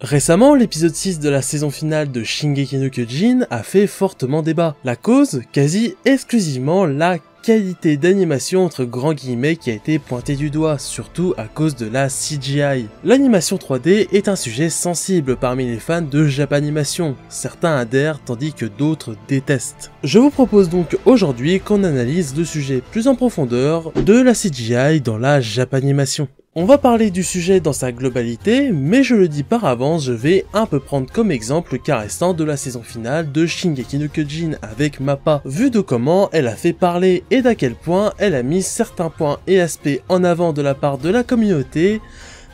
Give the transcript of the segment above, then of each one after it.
Récemment, l'épisode 6 de la saison finale de Shingeki no Kyojin a fait fortement débat. La cause, quasi exclusivement la qualité d'animation entre grands guillemets qui a été pointée du doigt, surtout à cause de la CGI. L'animation 3D est un sujet sensible parmi les fans de Japanimation. Certains adhèrent tandis que d'autres détestent. Je vous propose donc aujourd'hui qu'on analyse le sujet plus en profondeur de la CGI dans la Japanimation. On va parler du sujet dans sa globalité, mais je le dis par avance, je vais un peu prendre comme exemple le cas restant de la saison finale de Shingeki no Kyojin avec Mappa, vu de comment elle a fait parler et d'à quel point elle a mis certains points et aspects en avant de la part de la communauté,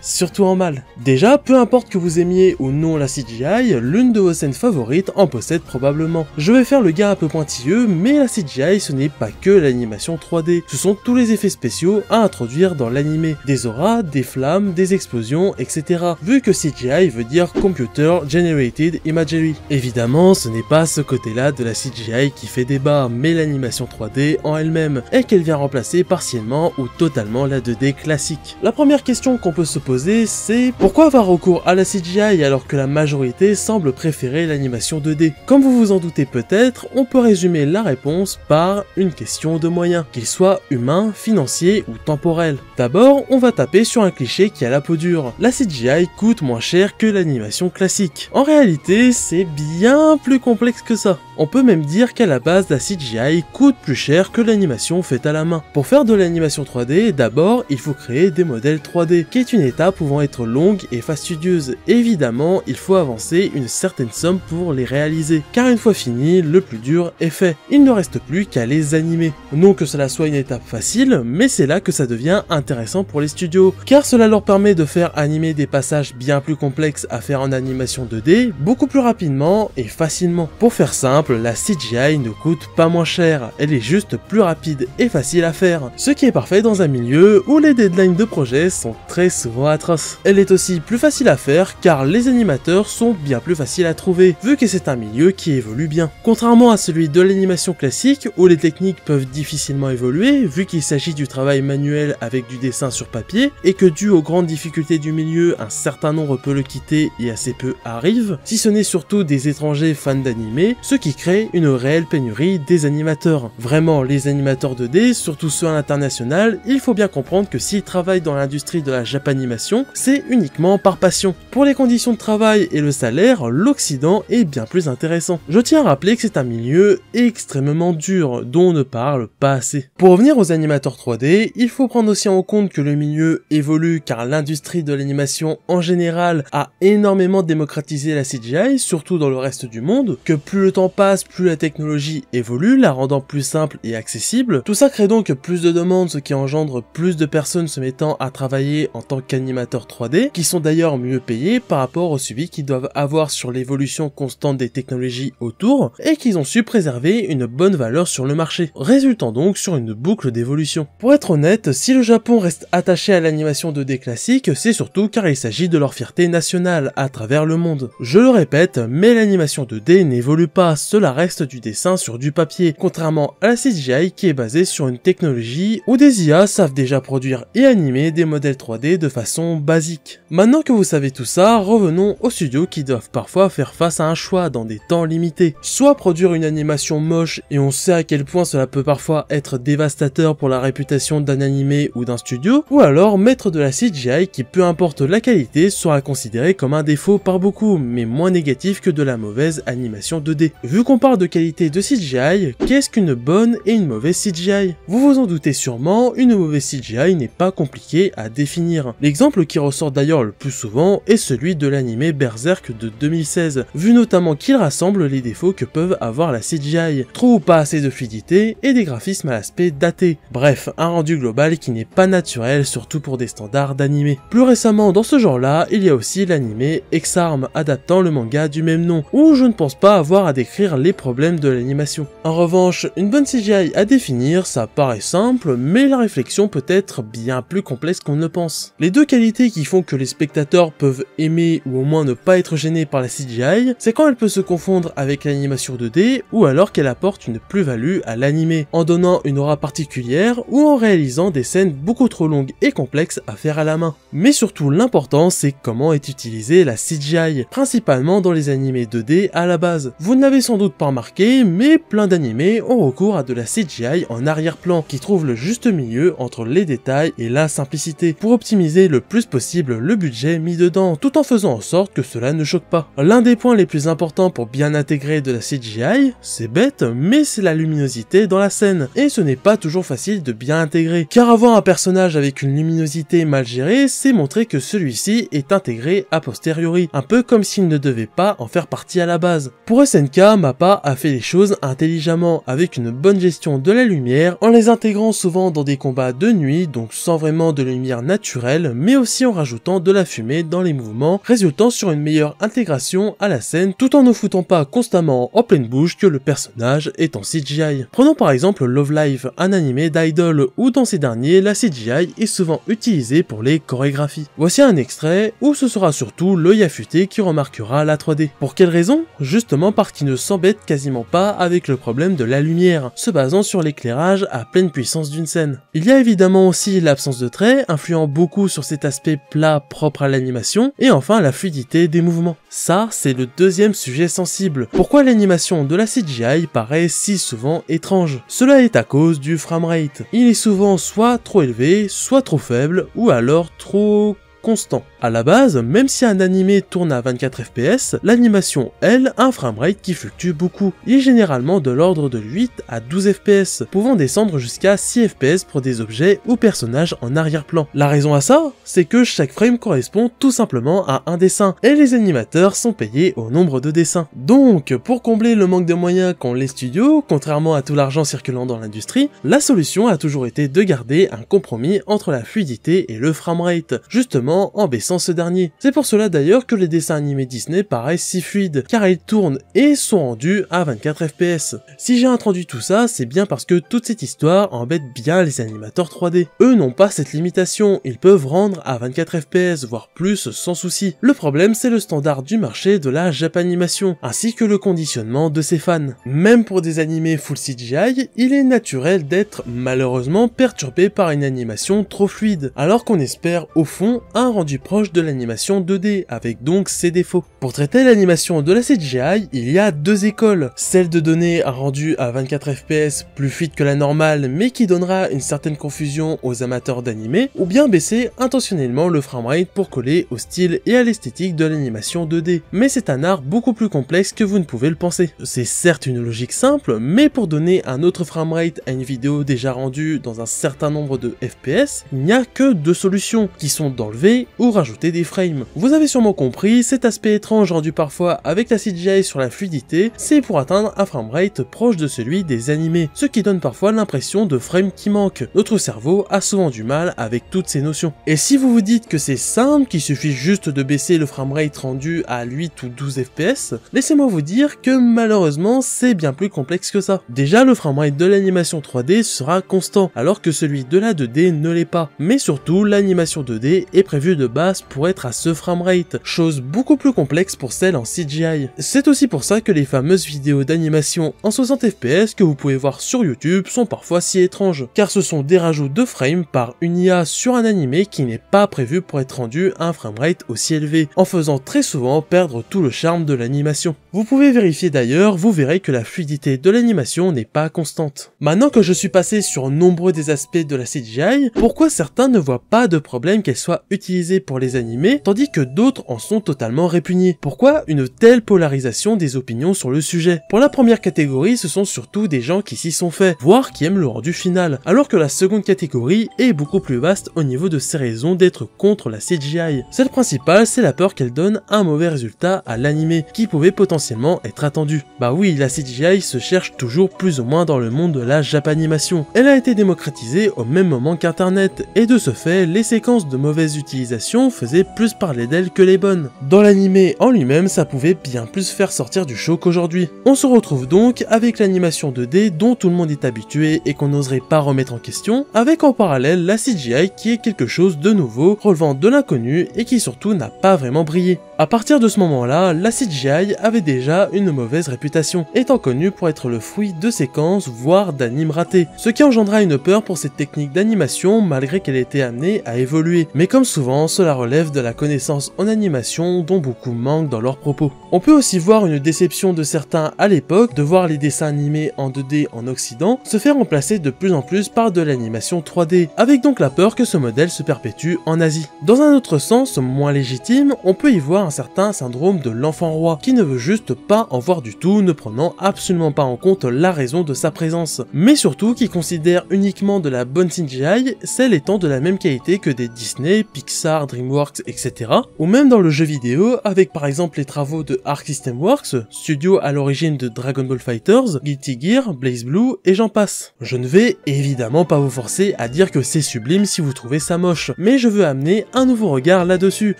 surtout en mal. Déjà, peu importe que vous aimiez ou non la CGI, l'une de vos scènes favorites en possède probablement. Je vais faire le gars un peu pointilleux, mais la CGI ce n'est pas que l'animation 3D, ce sont tous les effets spéciaux à introduire dans l'animé. Des auras, des flammes, des explosions, etc. Vu que CGI veut dire Computer Generated Imagery. Évidemment, ce n'est pas ce côté-là de la CGI qui fait débat, mais l'animation 3D en elle-même, et qu'elle vient remplacer partiellement ou totalement la 2D classique. La première question qu'on peut se poser, c'est pourquoi avoir recours à la CGI alors que la majorité semble préférer l'animation 2D? Comme vous vous en doutez peut-être, on peut résumer la réponse par une question de moyens, qu'ils soient humains, financiers ou temporels. D'abord, on va taper sur un cliché qui a la peau dure. La CGI coûte moins cher que l'animation classique. En réalité, c'est bien plus complexe que ça. On peut même dire qu'à la base, la CGI coûte plus cher que l'animation faite à la main. Pour faire de l'animation 3D, d'abord, il faut créer des modèles 3D, qui est une étape pouvant être longue et fastidieuse. Évidemment, il faut avancer une certaine somme pour les réaliser, car une fois fini, le plus dur est fait. Il ne reste plus qu'à les animer. Non que cela soit une étape facile, mais c'est là que ça devient intéressant pour les studios, car cela leur permet de faire animer des passages bien plus complexes à faire en animation 2D, beaucoup plus rapidement et facilement. Pour faire simple, la CGI ne coûte pas moins cher, elle est juste plus rapide et facile à faire, ce qui est parfait dans un milieu où les deadlines de projet sont très souvent atroces. Elle est aussi plus facile à faire car les animateurs sont bien plus faciles à trouver, vu que c'est un milieu qui évolue bien. Contrairement à celui de l'animation classique où les techniques peuvent difficilement évoluer, vu qu'il s'agit du travail manuel avec du dessin sur papier, et que dû aux grandes difficultés du milieu, un certain nombre peut le quitter et assez peu arrivent, si ce n'est surtout des étrangers fans d'animé, ce qui crée une réelle pénurie des animateurs. Vraiment, les animateurs 2D, surtout ceux à l'international, il faut bien comprendre que s'ils travaillent dans l'industrie de la Japanimation, c'est uniquement par passion. Pour les conditions de travail et le salaire, l'Occident est bien plus intéressant. Je tiens à rappeler que c'est un milieu extrêmement dur, dont on ne parle pas assez. Pour revenir aux animateurs 3D, il faut prendre aussi en compte que le milieu évolue car l'industrie de l'animation en général a énormément démocratisé la CGI, surtout dans le reste du monde, que plus le temps passe, plus la technologie évolue, la rendant plus simple et accessible. Tout ça crée donc plus de demandes, ce qui engendre plus de personnes se mettant à travailler en tant qu'animateurs 3D, qui sont d'ailleurs mieux payés par rapport au suivi qu'ils doivent avoir sur l'évolution constante des technologies autour, et qu'ils ont su préserver une bonne valeur sur le marché, résultant donc sur une boucle d'évolution. Pour être honnête, si le Japon reste attaché à l'animation 2D classique, c'est surtout car il s'agit de leur fierté nationale à travers le monde. Je le répète, mais l'animation 2D n'évolue pas, cela reste du dessin sur du papier, contrairement à la CGI qui est basée sur une technologie où des IA savent déjà produire et animer des modèles 3D de façon basique. Maintenant que vous savez tout ça, revenons aux studios qui doivent parfois faire face à un choix dans des temps limités. Soit produire une animation moche, et on sait à quel point cela peut parfois être dévastateur pour la réputation d'un animé ou d'un studio, ou alors mettre de la CGI qui, peu importe la qualité, sera considérée comme un défaut par beaucoup, mais moins négatif que de la mauvaise animation 2D. Vu qu'on parle de qualité de CGI, qu'est-ce qu'une bonne et une mauvaise CGI? Vous vous en doutez sûrement, une mauvaise CGI n'est pas compliquée à définir. L'exemple qui ressort d'ailleurs le plus souvent est celui de l'animé Berserk de 2016, vu notamment qu'il rassemble les défauts que peuvent avoir la CGI, trop ou pas assez de fluidité et des graphismes à l'aspect daté. Bref, un rendu global qui n'est pas naturel, surtout pour des standards d'animé. Plus récemment dans ce genre-là, il y a aussi l'animé Ex-Arm, adaptant le manga du même nom, où je ne pense pas avoir à décrire découvrir les problèmes de l'animation. En revanche, une bonne CGI à définir, ça paraît simple, mais la réflexion peut être bien plus complexe qu'on ne le pense. Les deux qualités qui font que les spectateurs peuvent aimer ou au moins ne pas être gênés par la CGI, c'est quand elle peut se confondre avec l'animation 2D ou alors qu'elle apporte une plus-value à l'animé, en donnant une aura particulière ou en réalisant des scènes beaucoup trop longues et complexes à faire à la main. Mais surtout l'important c'est comment est utilisée la CGI, principalement dans les animés 2D à la base. Vous ne l'avez sans doute pas remarqué, mais plein d'animés ont recours à de la CGI en arrière-plan, qui trouve le juste milieu entre les détails et la simplicité, pour optimiser le plus possible le budget mis dedans, tout en faisant en sorte que cela ne choque pas. L'un des points les plus importants pour bien intégrer de la CGI, c'est bête, mais c'est la luminosité dans la scène, et ce n'est pas toujours facile de bien intégrer, car avoir un personnage avec une luminosité mal gérée, c'est montrer que celui-ci est intégré a posteriori, un peu comme s'il ne devait pas en faire partie à la base. Pour SNK, Mappa a fait les choses intelligemment, avec une bonne gestion de la lumière, en les intégrant souvent dans des combats de nuit, donc sans vraiment de lumière naturelle, mais aussi en rajoutant de la fumée dans les mouvements, résultant sur une meilleure intégration à la scène, tout en ne foutant pas constamment en pleine bouche que le personnage est en CGI. Prenons par exemple Love Live, un animé d'idol, où dans ces derniers, la CGI est souvent utilisée pour les chorégraphies. Voici un extrait où ce sera surtout l'œil affûté qui remarquera la 3D. Pour quelle raison? Justement parce qu'il ne s'embête quasiment pas avec le problème de la lumière, se basant sur l'éclairage à pleine puissance d'une scène. Il y a évidemment aussi l'absence de traits, influant beaucoup sur cet aspect plat propre à l'animation, et enfin la fluidité des mouvements. Ça, c'est le deuxième sujet sensible. Pourquoi l'animation de la CGI paraît si souvent étrange? Cela est à cause du framerate. Il est souvent soit trop élevé, soit trop faible, ou alors trop constant. À la base, même si un animé tourne à 24 fps, l'animation, elle, a un framerate qui fluctue beaucoup. Il est généralement de l'ordre de 8 à 12 fps, pouvant descendre jusqu'à 6 fps pour des objets ou personnages en arrière-plan. La raison à ça, c'est que chaque frame correspond tout simplement à un dessin, et les animateurs sont payés au nombre de dessins. Donc, pour combler le manque de moyens qu'ont les studios, contrairement à tout l'argent circulant dans l'industrie, la solution a toujours été de garder un compromis entre la fluidité et le framerate, justement en baissant ce dernier. C'est pour cela d'ailleurs que les dessins animés Disney paraissent si fluides, car ils tournent et sont rendus à 24 fps. Si j'ai introduit tout ça, c'est bien parce que toute cette histoire embête bien les animateurs 3D. Eux n'ont pas cette limitation, ils peuvent rendre à 24 fps, voire plus sans souci. Le problème c'est le standard du marché de la Japanimation, ainsi que le conditionnement de ses fans. Même pour des animés full CGI, il est naturel d'être malheureusement perturbé par une animation trop fluide, alors qu'on espère au fond un rendu proche de l'animation 2D, avec donc ses défauts. Pour traiter l'animation de la CGI, il y a deux écoles, celle de donner un rendu à 24 fps plus fluide que la normale, mais qui donnera une certaine confusion aux amateurs d'animé, ou bien baisser intentionnellement le framerate pour coller au style et à l'esthétique de l'animation 2D. Mais c'est un art beaucoup plus complexe que vous ne pouvez le penser. C'est certes une logique simple, mais pour donner un autre framerate à une vidéo déjà rendue dans un certain nombre de fps, il n'y a que deux solutions, qui sont d'enlever ou rajouter des frames. Vous avez sûrement compris, cet aspect étrange rendu parfois avec la CGI sur la fluidité, c'est pour atteindre un framerate proche de celui des animés, ce qui donne parfois l'impression de frames qui manquent. Notre cerveau a souvent du mal avec toutes ces notions. Et si vous vous dites que c'est simple, qu'il suffit juste de baisser le framerate rendu à 8 ou 12 fps, laissez-moi vous dire que malheureusement c'est bien plus complexe que ça. Déjà le framerate de l'animation 3D sera constant, alors que celui de la 2D ne l'est pas. Mais surtout l'animation 2D est prévue de base pour être à ce framerate, chose beaucoup plus complexe pour celle en CGI. C'est aussi pour ça que les fameuses vidéos d'animation en 60 fps que vous pouvez voir sur YouTube sont parfois si étranges, car ce sont des rajouts de frames par une IA sur un animé qui n'est pas prévu pour être rendu à un framerate aussi élevé, en faisant très souvent perdre tout le charme de l'animation. Vous pouvez vérifier d'ailleurs, vous verrez que la fluidité de l'animation n'est pas constante. Maintenant que je suis passé sur nombreux des aspects de la CGI, pourquoi certains ne voient pas de problème qu'elle soit utilisée pour les animés, tandis que d'autres en sont totalement répugnés? Pourquoi une telle polarisation des opinions sur le sujet? Pour la première catégorie, ce sont surtout des gens qui s'y sont faits, voire qui aiment le rendu final, alors que la seconde catégorie est beaucoup plus vaste au niveau de ses raisons d'être contre la CGI. Celle principale, c'est la peur qu'elle donne un mauvais résultat à l'animé, qui pouvait potentiellement être attendu. Bah oui, la CGI se cherche toujours plus ou moins dans le monde de la Japanimation. Elle a été démocratisée au même moment qu'Internet, et de ce fait, les séquences de mauvaise utilisation d'utilisation faisait plus parler d'elle que les bonnes. Dans l'anime en lui-même, ça pouvait bien plus faire sortir du show qu'aujourd'hui. On se retrouve donc avec l'animation 2D dont tout le monde est habitué et qu'on n'oserait pas remettre en question, avec en parallèle la CGI qui est quelque chose de nouveau, relevant de l'inconnu et qui surtout n'a pas vraiment brillé. À partir de ce moment-là, la CGI avait déjà une mauvaise réputation, étant connue pour être le fruit de séquences, voire d'animes ratés, ce qui engendra une peur pour cette technique d'animation malgré qu'elle ait été amenée à évoluer. Mais comme souvent, cela relève de la connaissance en animation dont beaucoup manquent dans leurs propos. On peut aussi voir une déception de certains à l'époque de voir les dessins animés en 2D en Occident se faire remplacer de plus en plus par de l'animation 3D, avec donc la peur que ce modèle se perpétue en Asie. Dans un autre sens, moins légitime, on peut y voir un certain syndrome de l'enfant roi, qui ne veut juste pas en voir du tout, ne prenant absolument pas en compte la raison de sa présence, mais surtout qui considère uniquement de la bonne CGI, celle étant de la même qualité que des Disney, Pixar, DreamWorks, etc. Ou même dans le jeu vidéo, avec par exemple les travaux de Arc System Works, studio à l'origine de Dragon Ball FighterZ, Guilty Gear, BlazBlue et j'en passe. Je ne vais évidemment pas vous forcer à dire que c'est sublime si vous trouvez ça moche, mais je veux amener un nouveau regard là-dessus,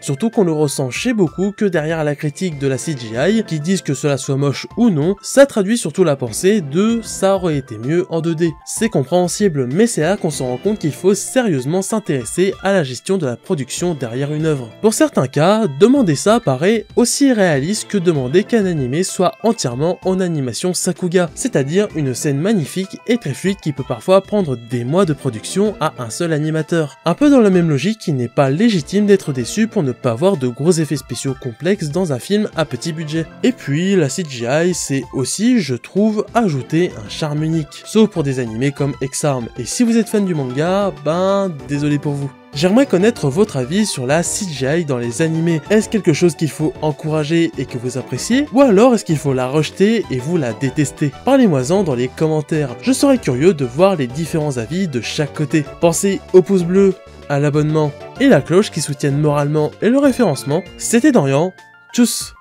surtout qu'on le ressent chez beaucoup que derrière la critique de la CGI, qui disent que cela soit moche ou non, ça traduit surtout la pensée de ça aurait été mieux en 2D. C'est compréhensible, mais c'est là qu'on se rend compte qu'il faut sérieusement s'intéresser à la gestion de la production derrière une œuvre. Pour certains cas, demander ça paraît aussi réaliste que demander qu'un animé soit entièrement en animation Sakuga, c'est-à-dire une scène magnifique et très fluide qui peut parfois prendre des mois de production à un seul animateur. Un peu dans la même logique, il n'est pas légitime d'être déçu pour ne pas voir de gros effets spéciaux complexes dans un film à petit budget. Et puis la CGI c'est aussi, je trouve, ajouter un charme unique, sauf pour des animés comme Ex-Arm, et si vous êtes fan du manga, ben désolé pour vous. J'aimerais connaître votre avis sur la CGI dans les animés. Est-ce quelque chose qu'il faut encourager et que vous appréciez, ou alors est-ce qu'il faut la rejeter et vous la détester? Parlez-moi-en dans les commentaires, je serais curieux de voir les différents avis de chaque côté. Pensez au pouce bleu, à l'abonnement et la cloche qui soutiennent moralement et le référencement. C'était Dorian, tchuss!